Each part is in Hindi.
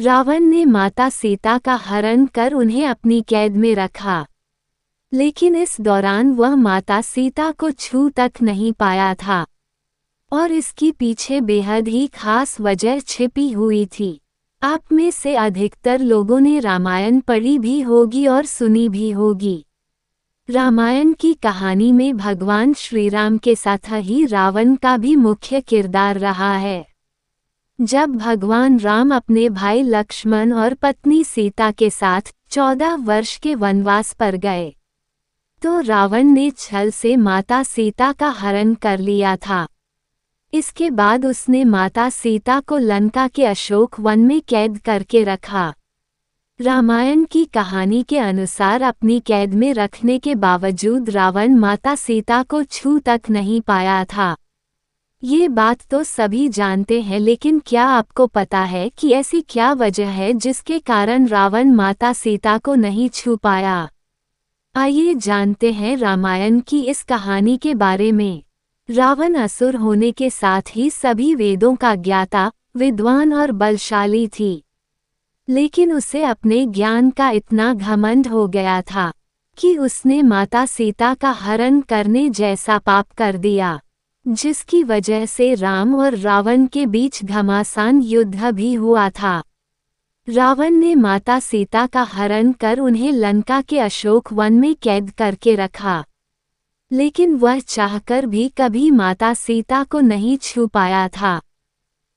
रावण ने माता सीता का हरण कर उन्हें अपनी कैद में रखा, लेकिन इस दौरान वह माता सीता को छू तक नहीं पाया था और इसकी पीछे बेहद ही खास वजह छिपी हुई थी। आप में से अधिकतर लोगों ने रामायण पढ़ी भी होगी और सुनी भी होगी। रामायण की कहानी में भगवान श्री राम के साथ ही रावण का भी मुख्य किरदार रहा है। जब भगवान राम अपने भाई लक्ष्मण और पत्नी सीता के साथ 14 वर्ष के वनवास पर गए, तो रावण ने छल से माता सीता का हरण कर लिया था। इसके बाद उसने माता सीता को लंका के अशोक वन में कैद करके रखा। रामायण की कहानी के अनुसार अपनी कैद में रखने के बावजूद रावण माता सीता को छू तक नहीं पाया था। ये बात तो सभी जानते हैं, लेकिन क्या आपको पता है कि ऐसी क्या वजह है जिसके कारण रावण माता सीता को नहीं छू पाया? आइए जानते हैं रामायण की इस कहानी के बारे में। रावण असुर होने के साथ ही सभी वेदों का ज्ञाता, विद्वान और बलशाली थी, लेकिन उसे अपने ज्ञान का इतना घमंड हो गया था कि उसने माता सीता का हरण करने जैसा पाप कर दिया, जिसकी वजह से राम और रावण के बीच घमासान युद्ध भी हुआ था। रावण ने माता सीता का हरण कर उन्हें लंका के अशोक वन में कैद करके रखा, लेकिन वह चाहकर भी कभी माता सीता को नहीं छू पाया था।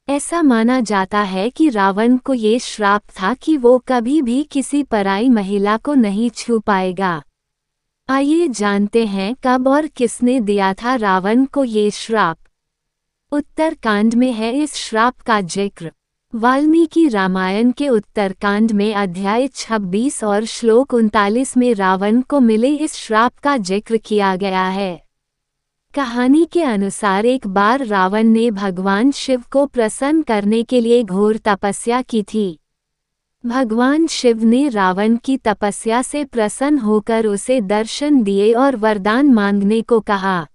ऐसा माना जाता है कि रावण को ये श्राप था कि वो कभी भी किसी पराई महिला को नहीं छू पाएगा। आइए जानते हैं कब और किसने दिया था रावण को ये श्राप। उत्तरकांड में है इस श्राप का जिक्र। वाल्मीकि रामायण के उत्तरकांड में अध्याय 26 और श्लोक 39 में रावण को मिले इस श्राप का जिक्र किया गया है। कहानी के अनुसार एक बार रावण ने भगवान शिव को प्रसन्न करने के लिए घोर तपस्या की थी। भगवान शिव ने रावण की तपस्या से प्रसन्न होकर उसे दर्शन दिए और वरदान मांगने को कहा।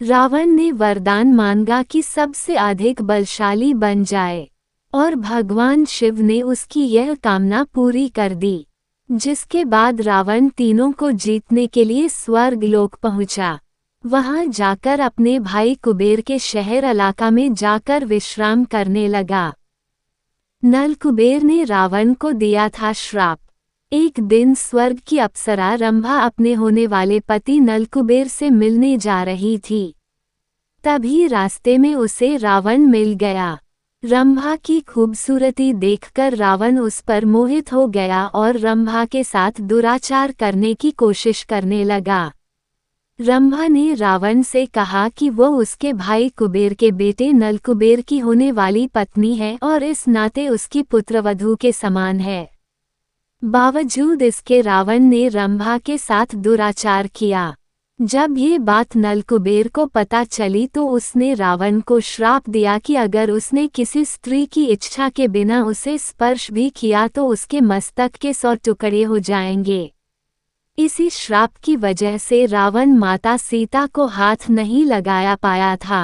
रावण ने वरदान मांगा कि सबसे अधिक बलशाली बन जाए, और भगवान शिव ने उसकी यह कामना पूरी कर दी, जिसके बाद रावण तीनों को जीतने के लिए स्वर्ग लोक पहुंचा। वहां जाकर अपने भाई कुबेर के शहर इलाका में जाकर विश्राम करने लगा। नल कुबेर ने रावण को दिया था श्राप। एक दिन स्वर्ग की अप्सरा रंभा अपने होने वाले पति नल कुबेर से मिलने जा रही थी। तभी रास्ते में उसे रावण मिल गया। रंभा की खूबसूरती देखकर रावण उस पर मोहित हो गया और रंभा के साथ दुराचार करने की कोशिश करने लगा। रंभा ने रावण से कहा कि वो उसके भाई कुबेर के बेटे नल कुबेर की होने वाली पत्नी है और इस नाते उसकी पुत्रवधू के समान है। बावजूद इसके रावण ने रंभा के साथ दुराचार किया। जब ये बात नल कुबेर को पता चली तो उसने रावण को श्राप दिया कि अगर उसने किसी स्त्री की इच्छा के बिना उसे स्पर्श भी किया तो उसके मस्तक के 100 टुकड़े हो जाएंगे। इसी श्राप की वजह से रावण माता सीता को हाथ नहीं लगाया पाया था।